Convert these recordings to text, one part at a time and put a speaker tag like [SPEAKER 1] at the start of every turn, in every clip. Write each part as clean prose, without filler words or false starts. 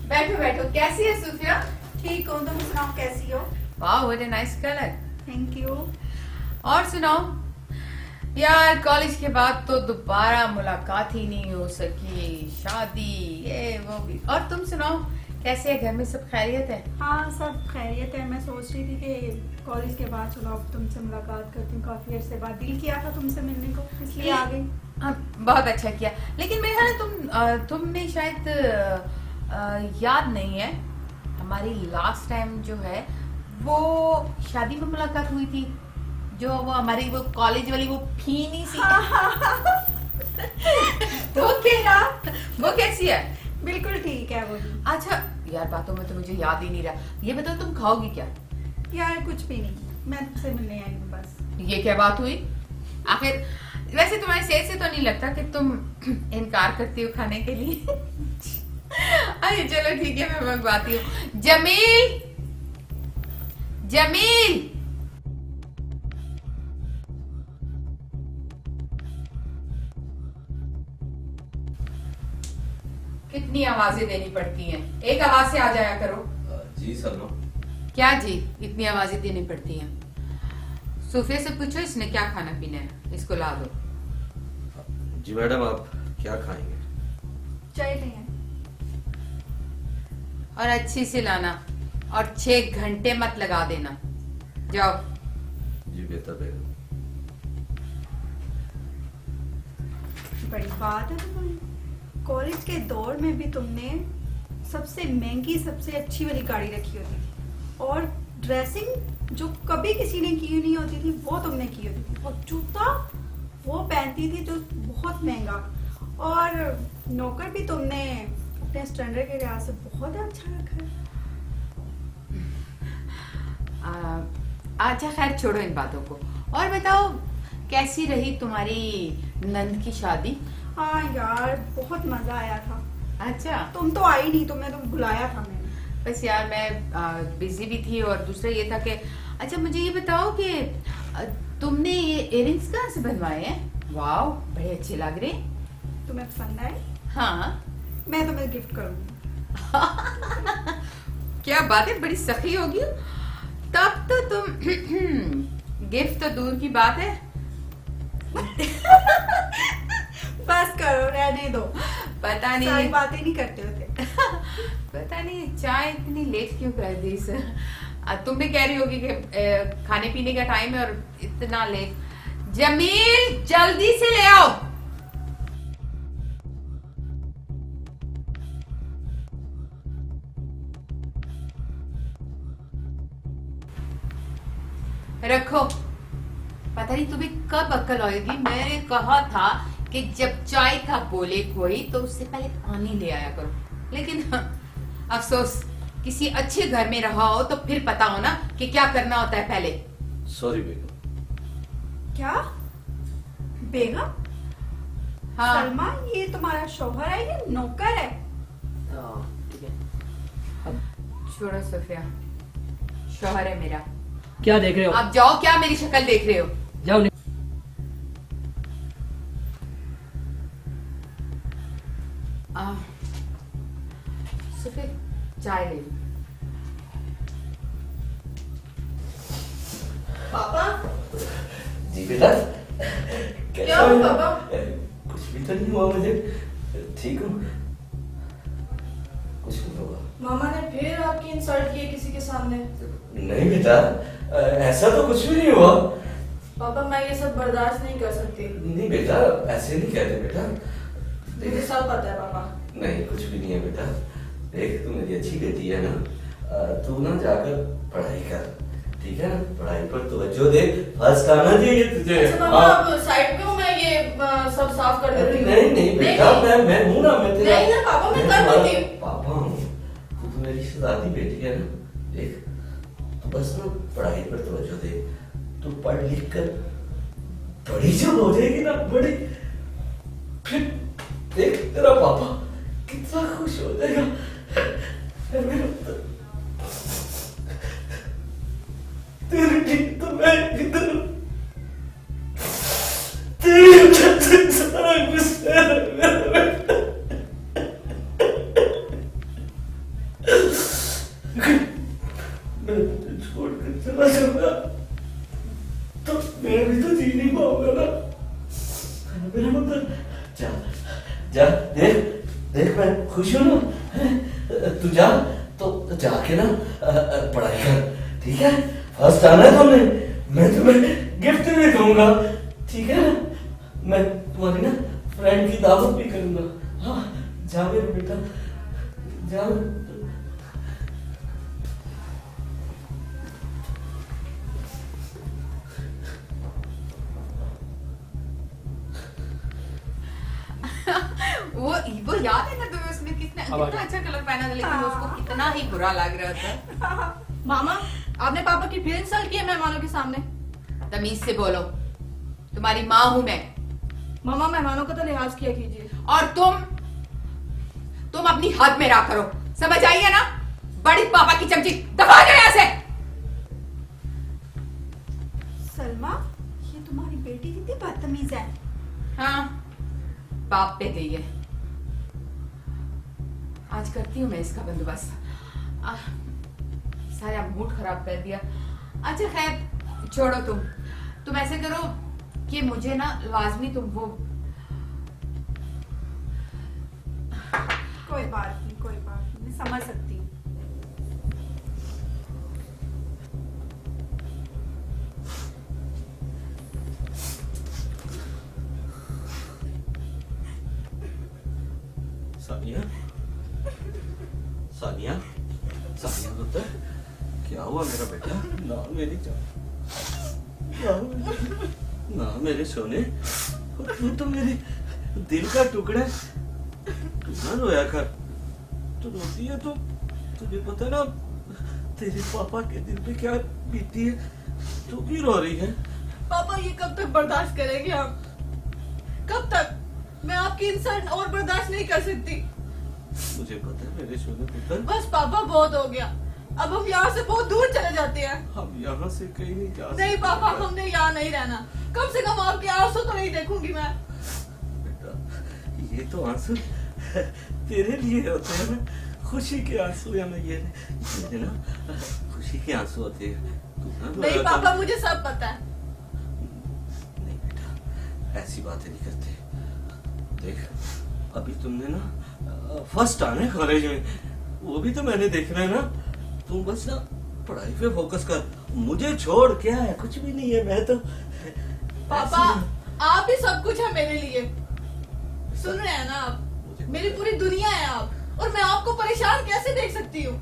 [SPEAKER 1] बैठो बैठो। कैसी है सुफिया?
[SPEAKER 2] ठीक हूँ, तुम सुनाओ कैसी हो?
[SPEAKER 1] वाह what a nice colour.
[SPEAKER 2] Thank you.
[SPEAKER 1] और सुनाओ यार, कॉलेज के बाद तो दोबारा मुलाकात ही नहीं हो सकी, शादी ये वो भी। और तुम सुनाओ कैसे है, घर में सब खैरियत है?
[SPEAKER 2] हाँ सब खैरियत है। मैं सोच रही थी कि कॉलेज के बाद चलो अब तुमसे मुलाकात करती हूँ, काफी अरसे बाद दिल किया था तुमसे मिलने को, इसलिए आ गई।
[SPEAKER 1] हाँ, बहुत अच्छा किया। लेकिन मेरे ख्याल है तुमने शायद याद नहीं है, हमारी लास्ट टाइम जो है वो शादी में मुलाकात हुई थी, जो वो हमारी वो कॉलेज वाली वो फीनी सी। तो क्या वो कैसी है?
[SPEAKER 2] बिल्कुल ठीक है वो भी।
[SPEAKER 1] अच्छा यार, बातों में तो मुझे याद ही नहीं रहा। ये बताओ तुम खाओगी क्या?
[SPEAKER 2] यार कुछ भी नहीं, मैं तुमसे मिलने आई हूँ बस।
[SPEAKER 1] ये क्या बात हुई आखिर? वैसे तुम्हारी सेहत से तो नहीं लगता कि तुम इनकार करती हो खाने के लिए। अरे चलो ठीक है, मैं मंगवाती हूँ। जमील, जमील, कितनी आवाजें देनी पड़ती हैं, एक आवाज से आ जाया करो।
[SPEAKER 3] जी सलमा।
[SPEAKER 1] क्या जी इतनी आवाजें देनी पड़ती हैं? सोफिया से पूछो इसने क्या खाना पीना है, इसको ला दो।
[SPEAKER 3] जी मैडम, आप क्या खाएंगे?
[SPEAKER 2] चाय नहीं है।
[SPEAKER 1] और अच्छी से लाना, और 6 घंटे मत लगा देना। जाओ।
[SPEAKER 3] जी बेहतर बेगम।
[SPEAKER 2] बड़ी बात है तुम्हारी, कॉलेज के दौर में भी तुमने सबसे महंगी सबसे अच्छी वाली गाड़ी रखी होती थी, और ड्रेसिंग जो कभी किसी ने की नहीं होती थी वो तुमने की होती थी, और जूता वो पहनती थी जो बहुत महंगा, और नौकर भी तुमने अपने स्टैंडर्ड के लिहाज से बहुत अच्छा रखा है।
[SPEAKER 1] अच्छा खैर छोड़ो इन बातों को, और बताओ कैसी रही तुम्हारी नंद की शादी?
[SPEAKER 2] हाँ यार बहुत मजा आया था।
[SPEAKER 1] अच्छा,
[SPEAKER 2] तुम तो आई नहीं, तुम्हें तो बुलाया था मैंने।
[SPEAKER 1] बस यार मैं बिजी भी थी, और दूसरा ये था कि अच्छा मुझे ये बताओ कि तुमने ये इयररिंग्स कहाँ से बनवाए हैं? वाह बड़े अच्छे लग रहे हैं।
[SPEAKER 2] तुम्हें पसंद आए?
[SPEAKER 1] हाँ।
[SPEAKER 2] मैं तुम्हें गिफ्ट करूंगी।
[SPEAKER 1] क्या बात है, बड़ी सखी होगी। तब तो तुम गिफ्ट तो दूर की बात है।
[SPEAKER 2] बस करो, रहने दो।
[SPEAKER 1] पता नहीं
[SPEAKER 2] सारी बातें नहीं करते होते।
[SPEAKER 1] पता नहीं चाय इतनी लेट क्यों कर दी सर। तुम भी कह रही होगी कि खाने पीने का टाइम है और इतना लेट। जमील जल्दी से ले आओ। रखो। पता नहीं तुम्हें कब अक्ल आएगी। मैंने कहा था कि जब चाय का बोले कोई तो उससे पहले पानी ले आया करो, लेकिन अफसोस किसी अच्छे घर में रहा हो तो फिर पता हो ना कि क्या करना होता है पहले।
[SPEAKER 3] सॉरी बेगम।
[SPEAKER 2] क्या बेगम?
[SPEAKER 1] हाँ
[SPEAKER 2] सलमा, ये तुम्हारा शौहर है या नौकर है?
[SPEAKER 1] ठीक है, अब छोड़ो सोफिया, शौहर है मेरा।
[SPEAKER 4] क्या देख रहे हो?
[SPEAKER 1] आप जाओ, क्या मेरी शक्ल देख रहे हो?
[SPEAKER 4] जाओ।
[SPEAKER 1] सोफिया चाय ले लो।
[SPEAKER 5] पापा
[SPEAKER 3] जी बेटा।
[SPEAKER 5] क्या हुआ पापा?
[SPEAKER 3] कुछ भी तो नहीं हुआ मुझे, ठीक हूँ, कुछ नहीं होगा।
[SPEAKER 5] मामा ने फिर आपकी इंसल्ट की किसी के सामने?
[SPEAKER 3] नहीं बेटा, ऐसा तो कुछ भी नहीं हुआ।
[SPEAKER 5] पापा मैं ये सब बर्दाश्त नहीं कर सकती।
[SPEAKER 3] नहीं बेटा, ऐसे नहीं कहते बेटा।
[SPEAKER 5] मुझे सब पता है पापा।
[SPEAKER 3] नहीं कुछ भी नहीं है बेटा। देख तू मेरी अच्छी बेटी है ना, तू ना जाकर पढ़ाई कर, ठीक है ना? पढ़ाई पर तवज्जो दे, फर्स्ट आना चाहिए तुझे।
[SPEAKER 5] अच्छा पापा अब साइड पे हूँ मैं, ये सब साफ कर देती हूँ।
[SPEAKER 3] नहीं नहीं बेटा, मैं हूँ ना, मैं तेरा
[SPEAKER 5] नहीं ना पापा, मैं कर
[SPEAKER 3] तुम्हारा
[SPEAKER 5] देती हूँ।
[SPEAKER 3] पापा हूँ, तू तो मेरी शहजादी बेटी है ना। देख तू बस ना पढ़ाई पर तवज्जो दे, तू पढ़ लिख कर बड़ी जब हो जाएगी ना, बड़ी, फिर देख तेरा पापा कितना खुश हो जाएगा। तेरी ठीक तो मैं किधर तेरी वजह से सारा कुछ है मेरा बेटा। मैं तुझे छोड़कर चला जाऊंगा तो मैं भी तो जी नहीं पाऊंगा ना। मेरा मतलब जा जा, देख देख मैं खुश हूं ना। तू जा तो जाके ना पढ़ाई कर, ठीक है? फर्स्ट आना है तुमने, मैं तुम्हें गिफ्ट भी दूंगा, ठीक है? मैं तुम्हारी ना फ्रेंड की दावत भी करूंगा। हाँ जा मेरे बेटा, जा।
[SPEAKER 1] वो याद है ना तुम्हें, उसने कितना कितना अच्छा कलर पहना था, लेकिन उसको कितना ही बुरा लग रहा था।
[SPEAKER 5] मामा, आपने पापा की फिर इंसल्ट किया मेहमानों के सामने।
[SPEAKER 1] तमीज से बोलो, तुम्हारी माँ हूं मैं।
[SPEAKER 5] मामा, मेहमानों का तो लिहाज किया कीजिए।
[SPEAKER 1] और तुम अपनी हद में रहा करो, समझ आई है ना? बड़ी पापा की चमची, दबा जाओ यहाँ से।
[SPEAKER 2] सलमा, ये तुम्हारी बेटी कितनी बदतमीज है।
[SPEAKER 1] हाँ, बाप पे गई है। आज करती हूँ मैं इसका बंदोबस्त। सारा मूड खराब कर दिया। अच्छा खैर छोड़ो, तुम ऐसे करो कि मुझे ना लाजमी तुम वो
[SPEAKER 2] कोई बात नहीं, मैं समझ सकती हूँ।
[SPEAKER 3] सानिया, सानिया, सानिया पुत्र, क्या हुआ मेरा बेटा? ना मेरी जान, ना मेरे सोने, तू तो मेरे दिल का टुकड़ा है। तू ना रोया कर, तू रोती है तो तुझे पता ना तेरे पापा के दिल पे क्या बीती है। तू क्यों रो रही है?
[SPEAKER 5] पापा, ये कब तक बर्दाश्त करेंगे हम? कब तक? मैं आपकी इंसल्ट और बर्दाश्त नहीं कर सकती।
[SPEAKER 3] मुझे पता है मेरे सोने पुत्र।
[SPEAKER 5] बस पापा, बहुत हो गया। अब हम यहाँ से बहुत दूर चले जाते हैं।
[SPEAKER 3] हम यहाँ से कहीं नहीं जा सकते।
[SPEAKER 5] नहीं पापा, हमने यहाँ नहीं रहना। कम से कम आपके आंसू तो नहीं देखूंगी मैं।
[SPEAKER 3] बेटा, ये तो आंसू तेरे लिए होते हैं ना, खुशी के आंसू। या मैं ये ना खुशी के आंसू होते हैं। तू ना
[SPEAKER 5] नहीं पापा, मुझे सब पता है।
[SPEAKER 3] नहीं बेटा, ऐसी बातें नहीं करते। देख, अभी तुमने ना फर्स्ट आना है कॉलेज में, वो भी तो मैंने देखना है ना। तुम बस ना पढ़ाई पे फोकस कर, मुझे छोड़ क्या है, कुछ भी नहीं है। मैं तो
[SPEAKER 5] पापा, आप ही सब कुछ है मेरे लिए। सुन रहे हैं ना आप? मेरी पूरी दुनिया है आप, और मैं आपको परेशान कैसे देख सकती हूँ?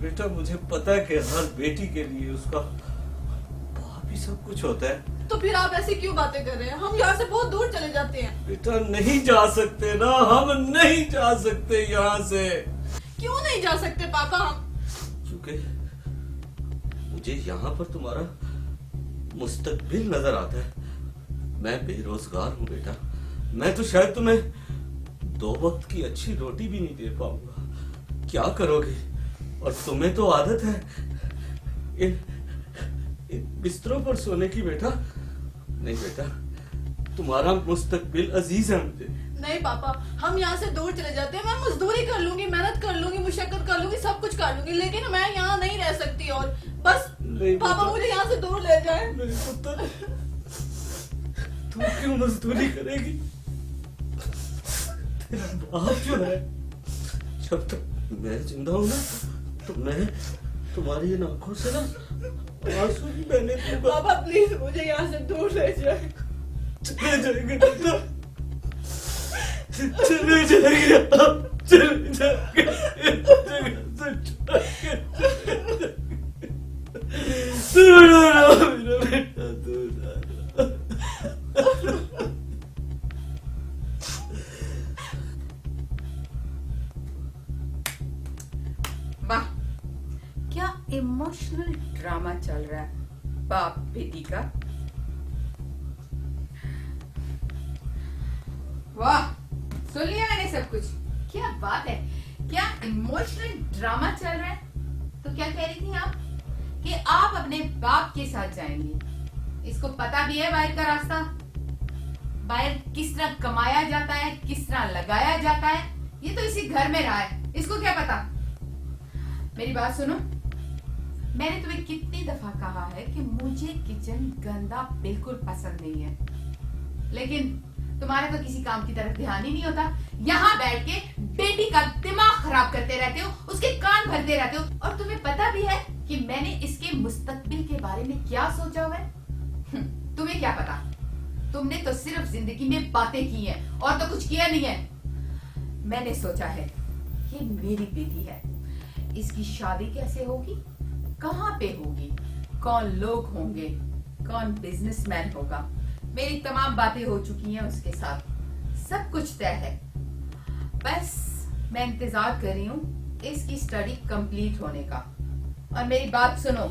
[SPEAKER 3] बेटा, मुझे पता है कि हर बेटी के लिए उसका बाप ही सब कुछ होता है।
[SPEAKER 5] तो फिर आप ऐसी क्यों बातें कर रहे हैं? हम यहाँ से बहुत दूर चले जाते हैं।
[SPEAKER 3] बेटा, नहीं जा सकते ना, हम नहीं जा सकते यहाँ से।
[SPEAKER 5] क्यों नहीं जा सकते पापा हम?
[SPEAKER 3] क्योंकि मुझे यहाँ पर तुम्हारा मुस्तकबिल नजर आता है। मैं बेरोजगार हूँ बेटा, मैं तो शायद तुम्हें 2 वक्त की अच्छी रोटी भी नहीं दे पाऊंगा। क्या करोगे? और तुम्हें तो आदत है इन बिस्तरों पर सोने की बेटा। नहीं बेटा, तुम्हारा मुस्तकबिल अजीज है मुझे।
[SPEAKER 5] नहीं पापा, हम यहाँ से दूर चले जाते हैं। मैं मजदूरी कर लूंगी, मेहनत कर लूंगी, मुशक्कत कर लूंगी, सब कुछ कर लूंगी, लेकिन मैं यहाँ नहीं रह सकती। और बस पापा, मुझे यहाँ से दूर ले जाए।
[SPEAKER 3] मेरे पुत्र, तू क्यों मजदूरी करेगी? तेरा बाप जो है, जब तक मैं जिंदा हूं ना, तो मैं तुम्हारी इन आंखों से ना आंसू ही बहने दूंगा।
[SPEAKER 5] पापा प्लीज, मुझे यहाँ से दूर ले जाए।
[SPEAKER 3] चले जाएंगे बेटा, चले जाएंगे, चले जाएंगे, दूर आ रहा मेरा बेटा, दूर आ रहा।
[SPEAKER 1] वाह, क्या इमोशनल ड्रामा चल रहा है बाप बेटी का। वाह, सुन लिया मैंने सब कुछ। क्या बात है, क्या इमोशनल ड्रामा चल रहा है। तो क्या कह रही थी आप कि आप अपने बाप के साथ जाएंगी? इसको पता भी है बाहर का रास्ता, बाहर किस तरह कमाया जाता है, किस तरह लगाया जाता है। ये तो इसी घर में रहा है, इसको क्या पता। मेरी बात सुनो, मैंने तुम्हें कितनी दफा कहा है कि मुझे किचन गंदा बिल्कुल पसंद नहीं है, लेकिन तुम्हारा तो किसी काम की तरफ ध्यान ही नहीं होता। यहाँ बैठ के बेटी का दिमाग खराब करते रहते हो, उसके कान भरते रहते हो, और तुम्हें पता भी है कि मैंने इसके मुस्तकबिल के बारे में क्या सोचा हुआ है। तुम्हें क्या पता, तुमने तो सिर्फ जिंदगी में बातें की हैं और तो कुछ किया नहीं है। मैंने सोचा है ये मेरी बेटी है, इसकी शादी कैसे होगी, कहाँ पे होगी, कौन लोग होंगे, कौन बिजनेसमैन होगा, मेरी तमाम बातें हो चुकी हैं उसके साथ, सब कुछ तय है। बस मैं इंतजार कर रही हूँ इसकी स्टडी कंप्लीट होने का। और मेरी बात सुनो,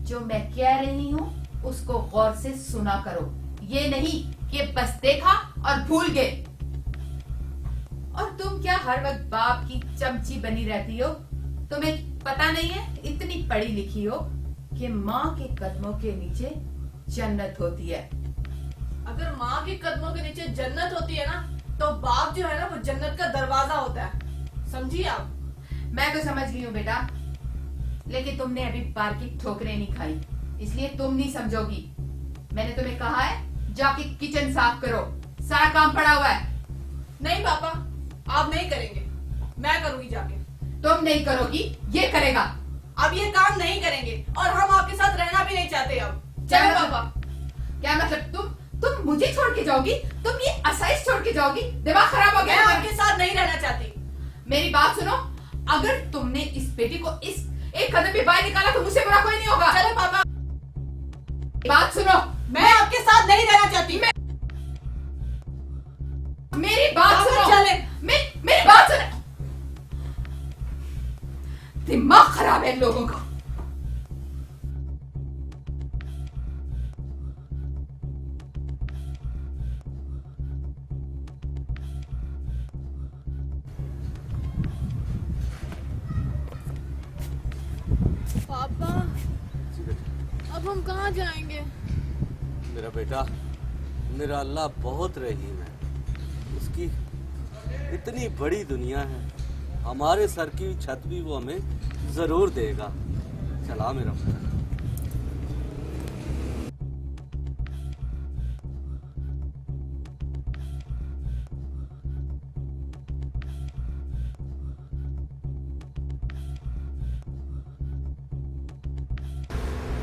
[SPEAKER 1] जो मैं कह रही हूँ उसको गौर से सुना करो, ये नहीं कि बस देखा और भूल गए। और तुम क्या हर वक्त बाप की चमची बनी रहती हो? तुम्हें पता नहीं है, इतनी पढ़ी लिखी हो कि माँ के कदमों के नीचे जन्नत होती है।
[SPEAKER 5] अगर माँ के कदमों के नीचे जन्नत होती है ना, तो बाप जो है ना वो जन्नत का दरवाजा होता है, समझिए आप।
[SPEAKER 1] मैं तो समझ गई हूँ बेटा, लेकिन तुमने अभी बार की ठोकरें नहीं खाई, इसलिए तुम नहीं समझोगी। मैंने तुम्हें कहा है जाके किचन साफ करो, सारा काम पड़ा हुआ है।
[SPEAKER 5] नहीं पापा, आप नहीं करेंगे, मैं करूंगी जाके।
[SPEAKER 1] तुम नहीं करोगी, ये करेगा।
[SPEAKER 5] अब ये काम नहीं करेंगे और हम आपके साथ रहना भी नहीं चाहते अब।
[SPEAKER 1] क्या
[SPEAKER 5] चलो
[SPEAKER 1] मतलब?
[SPEAKER 5] पापा।
[SPEAKER 1] क्या मतलब? तुम मुझे छोड़ के जाओगी? तुम ये असाइज छोड़ के जाओगी? दिमाग खराब हो
[SPEAKER 5] मैं
[SPEAKER 1] गया?
[SPEAKER 5] आपके साथ नहीं रहना चाहती।
[SPEAKER 1] मेरी बात सुनो, अगर तुमने इस बेटी को इस एक कदम भी बाहर निकाला तो मुझसे बुरा कोई नहीं होगा।
[SPEAKER 5] चलो पापा।
[SPEAKER 1] बात सुनो,
[SPEAKER 5] मैं आपके साथ नहीं रहना चाहती।
[SPEAKER 1] मेरी बात
[SPEAKER 5] पापा
[SPEAKER 1] सुनो,
[SPEAKER 5] चले।
[SPEAKER 1] मेरी बात सुनो। दिमाग खराब है इन लोगों का।
[SPEAKER 5] पापा, अब हम कहाँ जाएंगे?
[SPEAKER 3] मेरा बेटा, मेरा अल्लाह बहुत रहीम है, उसकी इतनी बड़ी दुनिया है, हमारे सर की छत भी वो हमें जरूर देगा। चला मेरा बेटा।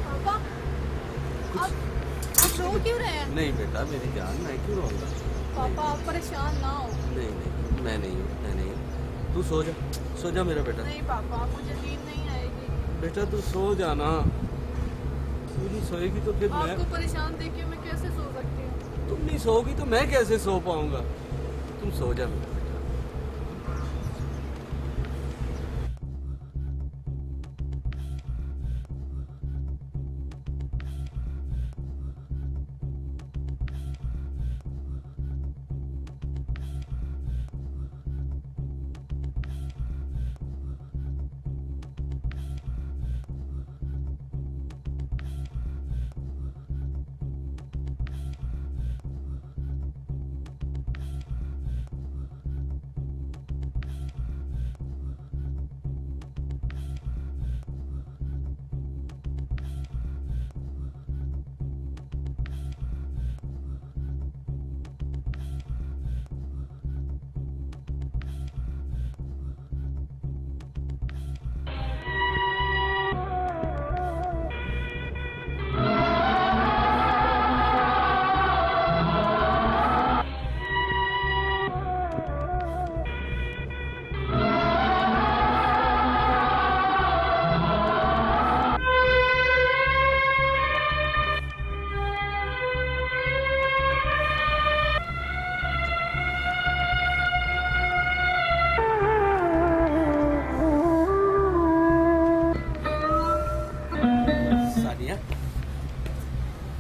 [SPEAKER 5] पापा, आप रो क्यों रहे हैं?
[SPEAKER 3] नहीं बेटा मेरी जान, मैं क्यों रोऊंगा?
[SPEAKER 5] पापा आप परेशान ना हो।
[SPEAKER 3] नहीं नहीं, मैं नहीं हूँ, मैं नहीं हूँ। तू सो जा मेरा बेटा।
[SPEAKER 5] नहीं पापा, मुझे नींद नहीं आएगी।
[SPEAKER 3] बेटा तू सो जाना, तू नहीं सोएगी तो फिर मैं,
[SPEAKER 5] आपको परेशान देख के मैं कैसे सो सकती हूँ?
[SPEAKER 3] तुम नहीं सोओगी तो मैं कैसे सो पाऊंगा? तुम सो जा मेरा बेटा।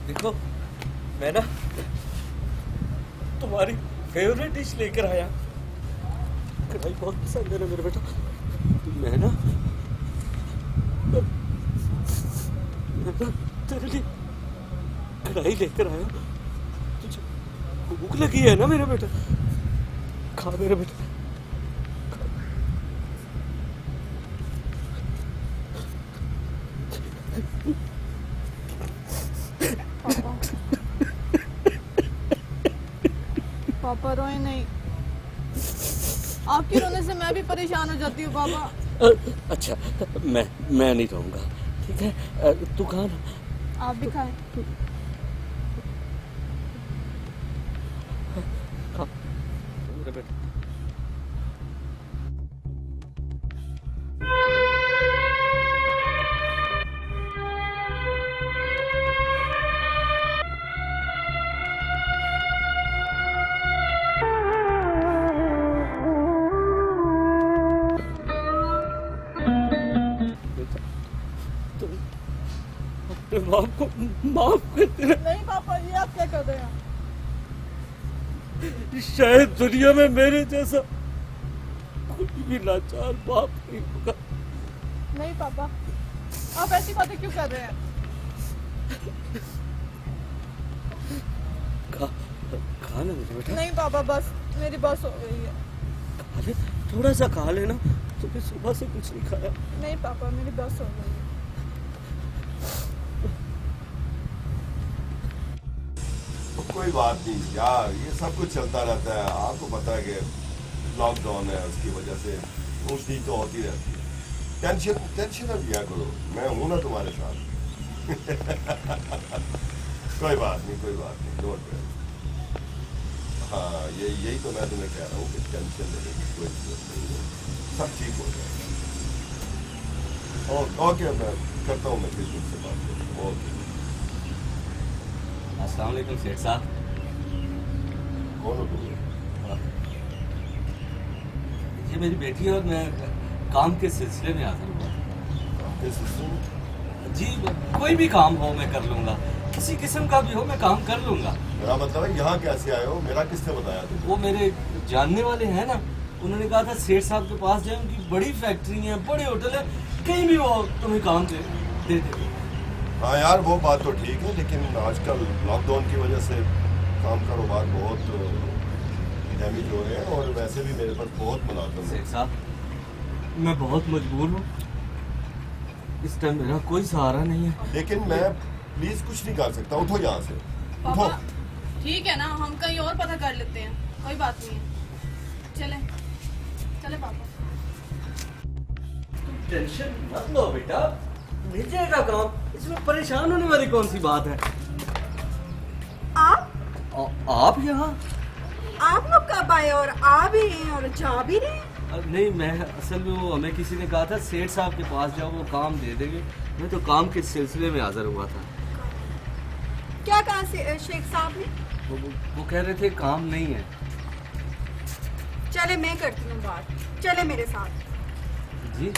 [SPEAKER 3] देखो मैं ना तुम्हारी फेवरेट डिश लेकर आया। कढ़ाई बहुत पसंद है ना मेरे बेटा, तो मैं ना तेरे लिए कढ़ाई लेकर आया। तुझे भूख लगी है ना मेरा बेटा? खा मेरा बेटा।
[SPEAKER 5] पापा रोए नहीं, आपके रोने से मैं भी परेशान हो जाती हूँ पापा।
[SPEAKER 3] अच्छा, मैं नहीं रहूंगा, ठीक है? तू खा ना।
[SPEAKER 5] आप भी खाएं।
[SPEAKER 3] खा मेरा बेटा। तुम अपने बाप को माफ कर देना।
[SPEAKER 5] नहीं पापा, ये आप क्या कर रहे हैं?
[SPEAKER 3] शायद दुनिया में मेरे जैसा कोई भी लाचार बाप नहीं होगा।
[SPEAKER 5] नहीं पापा, आप ऐसी बातें क्यों कर रहे हैं?
[SPEAKER 3] खा ना मेरे बेटा।
[SPEAKER 5] नहीं पापा, बस मेरी बस हो गई है।
[SPEAKER 3] खा ले, थोड़ा सा खा लेना। तुमने सुबह से कुछ नहीं खाया।
[SPEAKER 5] नहीं पापा, मेरी बस हो गई है।
[SPEAKER 4] कोई बात नहीं यार, ये सब कुछ चलता रहता है। आपको पता है कि लॉकडाउन है, उसकी वजह से ऊंच नीच तो होती रहती है। टेंशन अब लिया करो, मैं हूं ना तुम्हारे साथ। कोई बात नहीं, डोंट वरी। हाँ, यही तो मैं तुम्हें कह रहा हूँ कि टेंशन लेने की कोई जरूरत नहीं है, सब ठीक हो जाएगा। ओके, मैं करता हूँ, मैं फिर तुमसे बात करूँ। ओके।
[SPEAKER 3] अस्सलाम वालेकुम सेठ साहब।
[SPEAKER 4] कौन हो तुम?
[SPEAKER 3] ये मेरी बेटी है और मैं काम के सिलसिले में हाजिर हुआ।
[SPEAKER 4] किस सिलसिले में?
[SPEAKER 3] जी, कोई भी काम हो मैं कर लूंगा, किसी किस्म का भी हो मैं काम कर लूंगा।
[SPEAKER 4] मेरा मतलब है यहाँ कैसे आए हो? मेरा किसने बताया तुम?
[SPEAKER 3] वो मेरे जानने वाले हैं ना, उन्होंने कहा था सेठ साहब के पास जाए, उनकी बड़ी फैक्ट्री है, बड़े होटल है, कहीं भी वो तुम्हें काम दे दे।
[SPEAKER 4] हाँ यार, वो बात तो ठीक है, लेकिन आजकल लॉकडाउन की वजह से काम कारोबार बहुत डैमेज हो रहे हैं और वैसे भी मेरे पास बहुत मुलाजम है।
[SPEAKER 3] सेठ साहब, मैं बहुत मजबूर हूँ, इस टाइम मेरा कोई सहारा नहीं है।
[SPEAKER 4] लेकिन मैं प्लीज कुछ नहीं कर सकता। उठो यहाँ से, उठो।
[SPEAKER 5] पापा ठीक है ना, हम कहीं और पता कर लेते हैं, कोई बात नहीं है। चले पापा।
[SPEAKER 3] तुम टेंशन मत लो बेटा, मिल जाएगा काम, इसमें परेशान होने वाली कौन सी बात है। आप यहाँ?
[SPEAKER 2] आप लोग कब आए और आ भी रहे हैं और जा भी रहे हैं?
[SPEAKER 3] नहीं, मैं असल में वो हमें किसी ने कहा था सेठ साहब के पास जाओ, वो काम दे देंगे। मैं तो काम के सिलसिले में हाजिर हुआ था।
[SPEAKER 2] क्या कहा से शेख साहब ने?
[SPEAKER 3] वो कह रहे थे काम नहीं है।
[SPEAKER 2] चले मैं करती हूँ बात, चले मेरे साथ।
[SPEAKER 3] जी,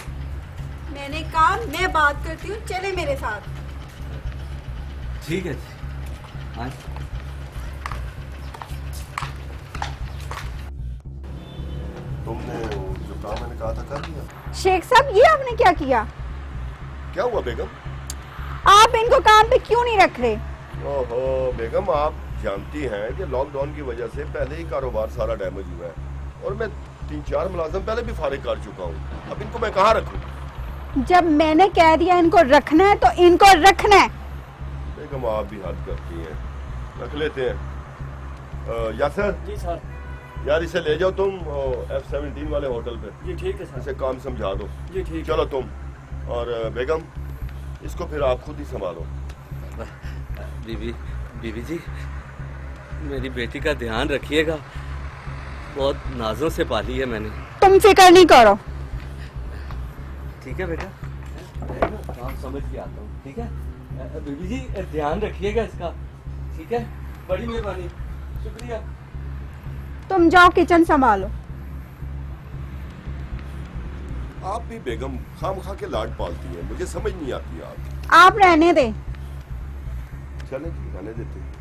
[SPEAKER 2] मैंने कहा मैं बात करती हूँ, चले मेरे साथ।
[SPEAKER 3] ठीक है जी। हाँ,
[SPEAKER 4] तुमने जो काम मैंने कहा था कर दिया?
[SPEAKER 2] शेख साहब, ये आपने क्या किया?
[SPEAKER 4] क्या हुआ बेगम?
[SPEAKER 2] आप इनको काम पे क्यों नहीं रख रहे?
[SPEAKER 4] ओहो बेगम, आप जानती हैं कि लॉकडाउन की वजह से पहले ही कारोबार सारा डैमेज हुआ है और मैं 3-4 मुलाजम पहले भी फारिग कर चुका हूँ। अब इनको मैं कहाँ रखूँ?
[SPEAKER 2] जब मैंने कह दिया इनको रखना है तो इनको रखना है।
[SPEAKER 4] बेगम आप भी हद करती हैं, रख लेते हैं। यासर
[SPEAKER 3] जी सर।
[SPEAKER 4] यार इसे ले जाओ तुम F-17 वाले होटल पे।
[SPEAKER 3] जी ठीक है
[SPEAKER 4] इसे काम समझा दो।
[SPEAKER 3] जी ठीक।
[SPEAKER 4] चलो तुम और बेगम इसको फिर आप खुद ही संभालो।
[SPEAKER 3] बीबी जी, मेरी बेटी का ध्यान रखिएगा, बहुत नाजों से पाली है मैंने।
[SPEAKER 2] तुम फिक्र नहीं करो।
[SPEAKER 3] ठीक है बेटा, काम समझ के आता हूँ। ठीक है बीबी जी, ध्यान रखिएगा इसका। ठीक है, बड़ी मेहरबानी, शुक्रिया।
[SPEAKER 2] तुम जाओ किचन संभालो।
[SPEAKER 4] आप भी बेगम खाम खा के लाड पालती हैं, मुझे समझ नहीं आती आप।
[SPEAKER 2] आप रहने दें।
[SPEAKER 4] चले जी, रहने देते हैं।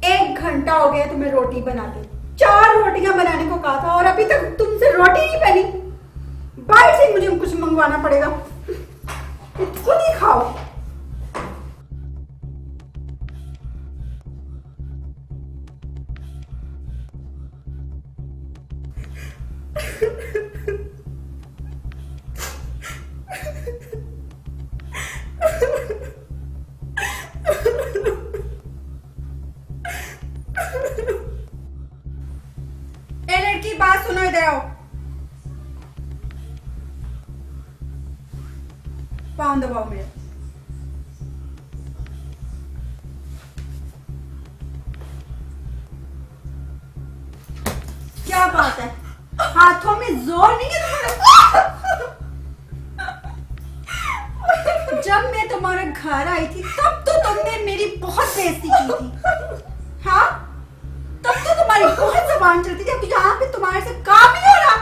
[SPEAKER 2] एक घंटा हो गया तुम्हें रोटी बनाते, 4 रोटियां बनाने को कहा था और अभी तक तुमसे रोटी नहीं बनी। बाहर से मुझे कुछ मंगवाना पड़ेगा, खुद ही खाओ। दिखाओ मेरे। क्या बात है, हाथों में जोर नहीं है तुम्हारे? जब मैं तुम्हारे घर आई थी तब तो तुमने मेरी बहुत बेइज्जती की थी। हाँ, तब तो तुम्हारी बहुत जुबान चलती थी, अब यहाँ पे तुम्हारे से काम नहीं हो रहा।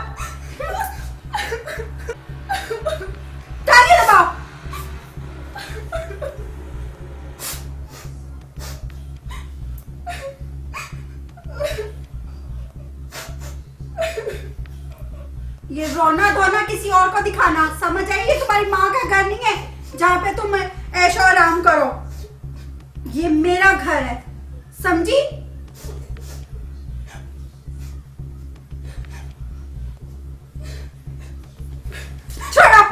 [SPEAKER 2] ताली दबाओ। ये रोना धोना किसी और को दिखाना, समझ आई? ये तुम्हारी माँ का घर नहीं है जहाँ पे तुम ऐशो आराम करो। ये मेरा घर है, समझी? छोड़ो,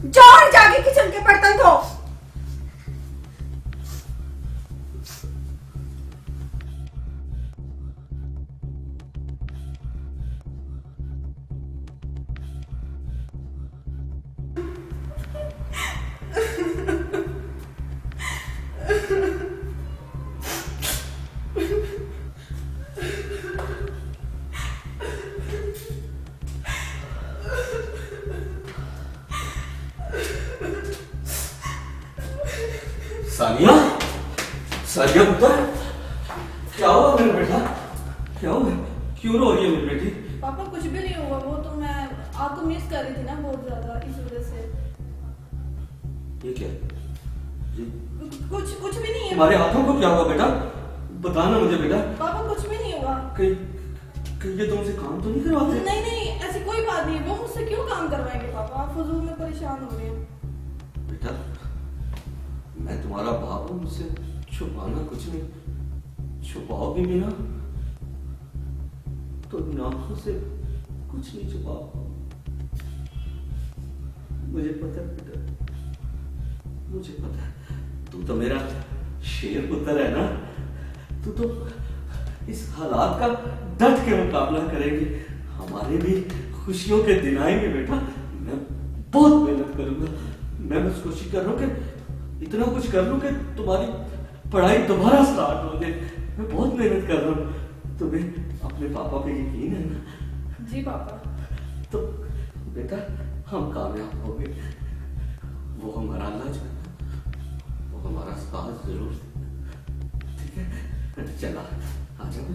[SPEAKER 2] जाओ और जाके किचन के बर्तन धो।
[SPEAKER 3] सानिया, सानिया पुत्र, क्या हुआ मेरे बेटा? क्या हुआ? क्यों रो रही है मेरी बेटी?
[SPEAKER 5] पापा कुछ भी नहीं हुआ, वो तो मैं आपको मिस कर रही थी ना बहुत ज्यादा, इस वजह से।
[SPEAKER 3] ये क्या? ये
[SPEAKER 5] कुछ भी नहीं है
[SPEAKER 3] तुम्हारे हाथों को क्या हुआ बेटा? बताना मुझे बेटा।
[SPEAKER 5] पापा, कुछ भी नहीं हुआ।
[SPEAKER 3] कहीं ये तुमसे काम तो नहीं करवाते?
[SPEAKER 5] नहीं नहीं, ऐसी कोई बात नहीं, वो मुझसे क्यों काम करवाएंगे पापा? आप फजूल में परेशान हो रहे हैं।
[SPEAKER 3] बेटा, मैं तुम्हारा बाप हूं, मुझसे छुपाना कुछ नहीं। छुपाओगे भी ना तो नाखों से कुछ नहीं छुपा पाओ। मुझे पता है बेटा, मुझे पता है, तू तो मेरा शेर पुत्र है ना। तू तो इस हालात का डट के मुकाबला करेगी। हमारे भी खुशियों के दिन आएंगे बेटा। मैं बहुत मेहनत करूंगा। मैं बस कोशिश कर रहा हूँ कि इतना कुछ कर लूं कि तुम्हारी पढ़ाई दोबारा स्टार्ट हो जाए। मैं बहुत मेहनत कर रहा हूँ। तुम्हें अपने पापा पे यकीन है ना?
[SPEAKER 5] जी पापा।
[SPEAKER 3] तो बेटा, हम कामयाब हो गए। वो हमारा अल्लाह जो है ना, वो हमारा साथ जरूर देगा। ठीक है, चला आ जाओ।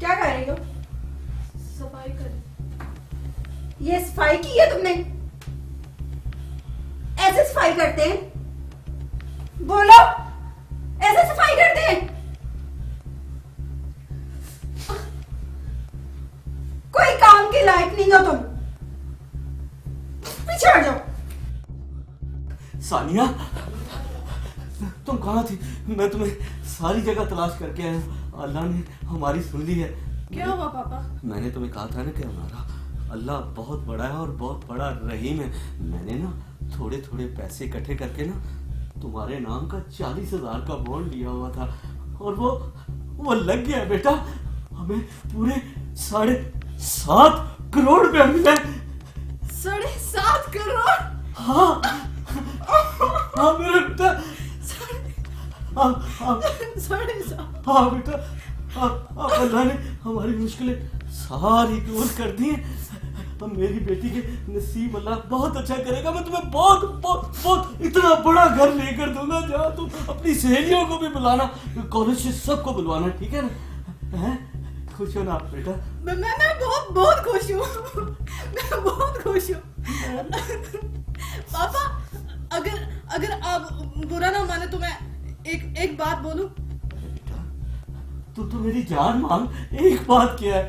[SPEAKER 2] क्या कर रही हो?
[SPEAKER 5] सफाई कर।
[SPEAKER 2] ये सफाई की है तुमने? ऐसे सफाई करते हैं? बोलो, ऐसे सफाई करते हैं? कोई काम के लायक नहीं हो तुम। पीछे हट जाओ।
[SPEAKER 3] सानिया, तुम कहाँ थी? मैं तुम्हें सारी जगह तलाश करके आया हूँ। अल्लाह ने हमारी सुन ली है।
[SPEAKER 5] क्या हुआ पापा?
[SPEAKER 3] मैंने तुम्हें कहा था ना कि हमारा अल्लाह बहुत बड़ा है और बहुत बड़ा रहीम है। मैंने ना थोड़े थोड़े पैसे इकट्ठे करके ना तुम्हारे नाम का 40,000 का बॉन्ड लिया हुआ था और वो लग गया बेटा। हमें पूरे 7.5 करोड़ रुपया मिला।
[SPEAKER 5] 7.5 करोड़?
[SPEAKER 3] हाँ हाँ मेरे बेटा। हाँ हाँ
[SPEAKER 5] 7.5।
[SPEAKER 3] हाँ बेटा, अब अल्लाह ने हमारी मुश्किलें सारी दूर कर दी हैं। अब मेरी बेटी के नसीब अल्लाह बहुत अच्छा करेगा। मैं तुम्हें बहुत बहुत बहुत इतना बड़ा घर लेकर दूंगा जहाँ तुम अपनी सहेलियों को भी बुलाना, कॉलेज से सबको बुलवाना, ठीक है ना? हैं? खुश हो ना आप बेटा?
[SPEAKER 5] मैं बहुत बहुत खुश हूँ। मैं बहुत खुश हूँ। पापा, अगर आप बुरा ना माने तो मैं एक बात बोलूं?
[SPEAKER 3] बेटा तू तो मेरी जान मान, एक बात क्या है?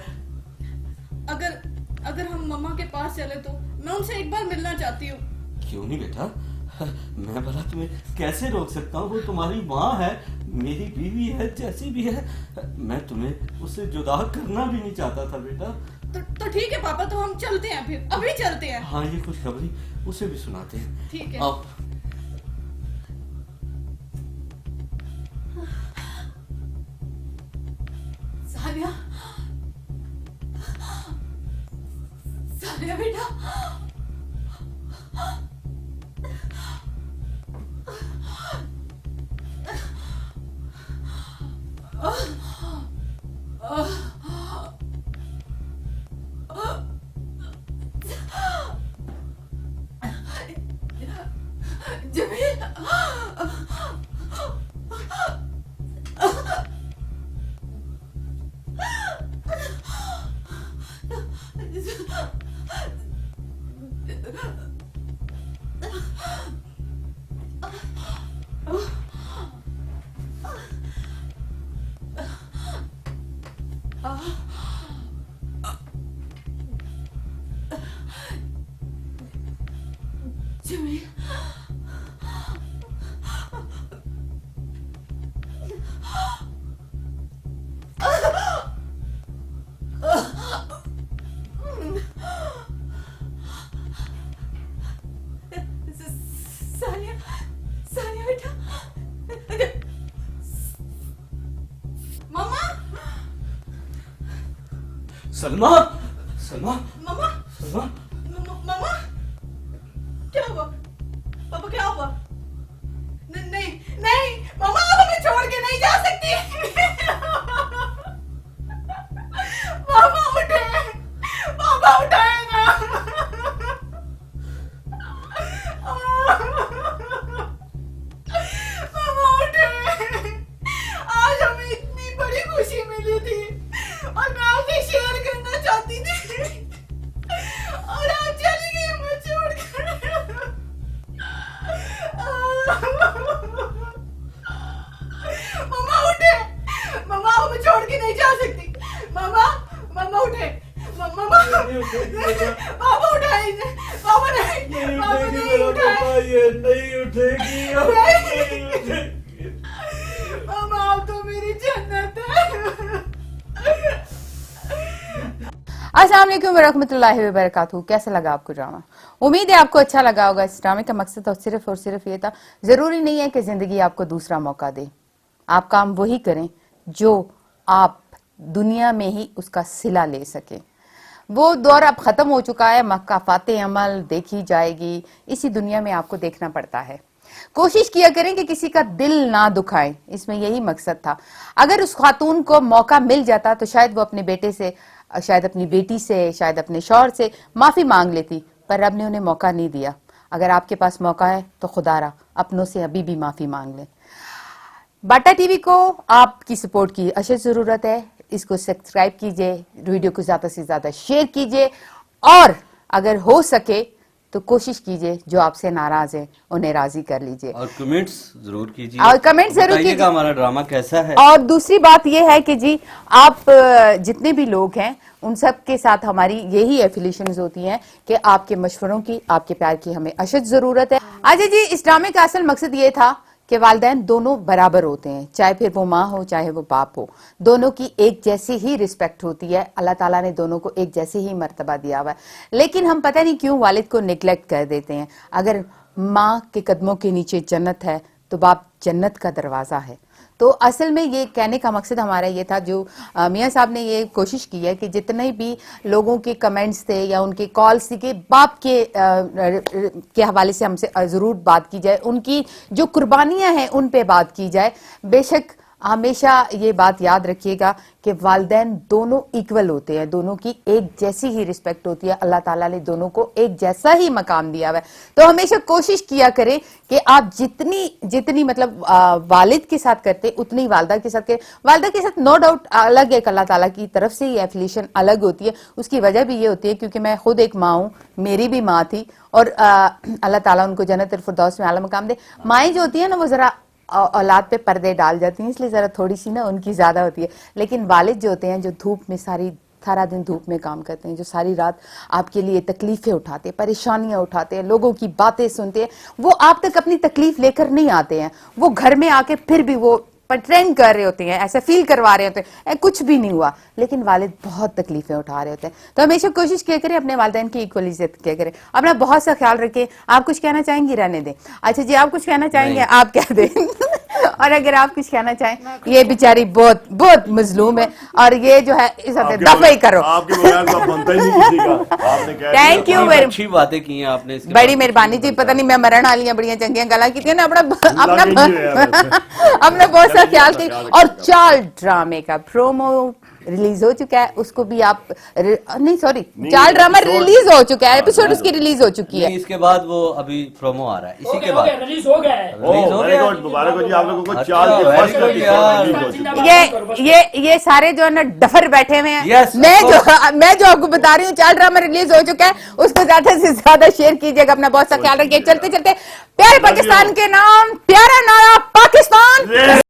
[SPEAKER 5] अगर हम मम्मा के पास चले तो मैं उनसे एक बार मिलना चाहती हूँ।
[SPEAKER 3] क्यों नहीं बेटा, मैं भला तुम्हें कैसे रोक सकता हूँ? वो तुम्हारी माँ है, मेरी बीवी है, जैसी भी है। मैं तुम्हें उससे जुदा करना भी नहीं चाहता था बेटा।
[SPEAKER 5] तो ठीक है पापा, तो हम चलते हैं, फिर अभी चलते हैं।
[SPEAKER 3] हाँ, ये खुशखबरी उसे भी सुनाते हैं।
[SPEAKER 5] ठीक है।
[SPEAKER 3] अब
[SPEAKER 1] सानिया, सानिया बेटा, जमील, जमील, सानिया, सानिया बेटा,
[SPEAKER 5] मम्मा,
[SPEAKER 3] सलमा, सलमा,
[SPEAKER 5] मम्मा,
[SPEAKER 3] सलमा,
[SPEAKER 5] मम्मा, क्या हुआ? पापा क्या हुआ? नहीं नहीं, मम्मा आप हमें छोड़ के नहीं जा सकती। पापा उठे, पापा उठाए ना। पापा उठे, आज हमें इतनी बड़ी खुशी मिली थी और मैं आपसे शेयर करना चाहती थी और आप चली गई मुझे छोड़कर। मम्मा उठे, मम्मा आप हमें छोड़ के नहीं जा सकती। मम्मा, मम्मा उठे, मम्मा, पापा उठाए इसे, पापा नहीं, पापा नहीं उठाए।
[SPEAKER 3] ये नहीं उठेगी, अब नहीं उठेगी।
[SPEAKER 5] मम्मा आप तो मेरी जन्नत है।
[SPEAKER 1] अस्सलाम वालेकुम वरहमतुल्लाहि वबरकातुहू। कैसा लगा आपको ड्रामा? उम्मीद है आपको अच्छा लगा होगा। इस ड्रामे का मकसद और सिर्फ ये था, जरूरी नहीं है कि जिंदगी आपको दूसरा मौका दे। आप काम वही करें जो आप दुनिया में ही उसका सिला ले सके। वो दौर अब खत्म हो चुका है, मकाफाते अमल देखी जाएगी, इसी दुनिया में आपको देखना पड़ता है। कोशिश किया करें कि किसी का दिल ना दुखाएं, इसमें यही मकसद था। अगर उस खातून को मौका मिल जाता तो शायद वो अपने बेटे से, शायद अपनी बेटी से, शायद अपने शौहर से माफी मांग लेती, पर रब ने उन्हें मौका नहीं दिया। अगर आपके पास मौका है तो खुदारा अपनों से अभी भी माफी मांग लें। बाटा टीवी को आपकी सपोर्ट की अशद जरूरत है। इसको सब्सक्राइब कीजिए, वीडियो को ज्यादा से ज्यादा शेयर कीजिए और अगर हो सके तो कोशिश कीजिए जो आपसे नाराज है उन्हें राजी कर लीजिए
[SPEAKER 3] और कमेंट्स जरूर कीजिए,
[SPEAKER 1] और कमेंट जरूर
[SPEAKER 3] बताइएगा
[SPEAKER 1] कीजिए
[SPEAKER 3] हमारा ड्रामा कैसा है।
[SPEAKER 1] और दूसरी बात यह है कि जी आप जितने भी लोग हैं उन सब के साथ हमारी यही एफिलिएशंस होती हैं कि आपके मशवरों की, आपके प्यार की हमें अशद जरूरत है। अच्छा जी, इस ड्रामे का असल मकसद ये था कि वालिदैन दोनों बराबर होते हैं, चाहे फिर वो माँ हो चाहे वो बाप हो, दोनों की एक जैसी ही रिस्पेक्ट होती है। अल्लाह ताला ने दोनों को एक जैसे ही मर्तबा दिया हुआ है, लेकिन हम पता नहीं क्यों वालिद को निगलेक्ट कर देते हैं। अगर माँ के कदमों के नीचे जन्नत है तो बाप जन्नत का दरवाजा है। तो असल में ये कहने का मकसद हमारा ये था, जो मियाँ साहब ने ये कोशिश की है कि जितने भी लोगों के कमेंट्स थे या उनके कॉल्स थी कि बाप के हवाले से हमसे ज़रूर बात की जाए, उनकी जो कुर्बानियां हैं उन पे बात की जाए। बेशक हमेशा ये बात याद रखिएगा कि वालिदैन दोनों इक्वल होते हैं, दोनों की एक जैसी ही रिस्पेक्ट होती है। अल्लाह ताला ने दोनों को एक जैसा ही मकाम दिया हुआ है। तो हमेशा कोशिश किया करें कि आप जितनी मतलब वालिद के साथ करते उतनी वालदा के साथ करें। वालदा के साथ नो डाउट अलग एक अल्लाह ताला की तरफ से ये एफिलिएशन अलग होती है। उसकी वजह भी ये होती है क्योंकि मैं खुद एक माँ हूँ, मेरी भी माँ थी, और अल्लाह ताला उनको जन्नत फिरदौस में आला मकाम दे। माएँ जो होती है ना वो जरा औलाद पे पर्दे डाल जाती हैं, इसलिए जरा थोड़ी सी ना उनकी ज्यादा होती है। लेकिन वालिद जो होते हैं, जो धूप में सारा दिन धूप में काम करते हैं, जो सारी रात आपके लिए तकलीफें उठाते हैं, परेशानियां उठाते हैं, लोगों की बातें सुनते हैं, वो आप तक अपनी तकलीफ लेकर नहीं आते हैं। वो घर में आके फिर भी वो ट्रेंड कर रहे होते हैं, ऐसे फील करवा रहे होते हैं कुछ भी नहीं हुआ, लेकिन वालिद बहुत तकलीफें उठा रहे होते हैं। तो हमेशा कोशिश किया करें अपने वालिदैन की इक्वल इज्जत किया करें, अपना बहुत सा ख्याल रखें। आप कुछ कहना चाहेंगी? रहने दें। अच्छा जी, आप कुछ कहना चाहेंगे? आप कह दें। और अगर आप कुछ कहना चाहें, ये बेचारी बहुत बहुत मजलूम है, और ये जो है इस दफा ही करो।
[SPEAKER 4] आपके बगैर तो बनता ही नहीं किसी का। आपने कह
[SPEAKER 1] थैंक यू वेरी
[SPEAKER 6] अच्छी बातें की हैं आपने, इसके
[SPEAKER 1] बड़ी
[SPEAKER 6] बाद
[SPEAKER 1] मेहरबानी जी। पता नहीं मैं मरण वाली बड़ियां चंगियां गला की थी ना, अपना
[SPEAKER 4] लगी हुई है वैसे।
[SPEAKER 1] अपना बहुत सा ख्याल की। और चाल ड्रामे का प्रोमो रिलीज हो चुका है, उसको भी आप नहीं सॉरी चाल ड्रामा रिलीज हो चुका है, एपिसोड उसकी रिलीज हो चुकी है।
[SPEAKER 6] नहीं, इसके बाद वो अभी प्रोमो आ रहा है, इसी के बाद
[SPEAKER 7] रिलीज हो गया है।
[SPEAKER 6] रिलीज हो
[SPEAKER 4] वेरी
[SPEAKER 6] गया।
[SPEAKER 4] गुड, मुबारक हो जी आप लोगों को।
[SPEAKER 6] अच्छा,
[SPEAKER 4] चाल के
[SPEAKER 6] very
[SPEAKER 4] फर्स्ट
[SPEAKER 6] good
[SPEAKER 4] एपिसोड
[SPEAKER 6] यार।
[SPEAKER 4] रिलीज हो चुका है।
[SPEAKER 1] ये सारे जो है ना डफर बैठे हुए हैं।
[SPEAKER 6] Yes,
[SPEAKER 1] मैं जो आपको बता रही हूँ चाल ड्रामा रिलीज हो चुका है, उसको ज्यादा से ज्यादा शेयर कीजिएगा, अपना बहुत सा ख्याल रखिए। चलते चलते प्यारे पाकिस्तान के नाम, प्यारा नया पाकिस्तान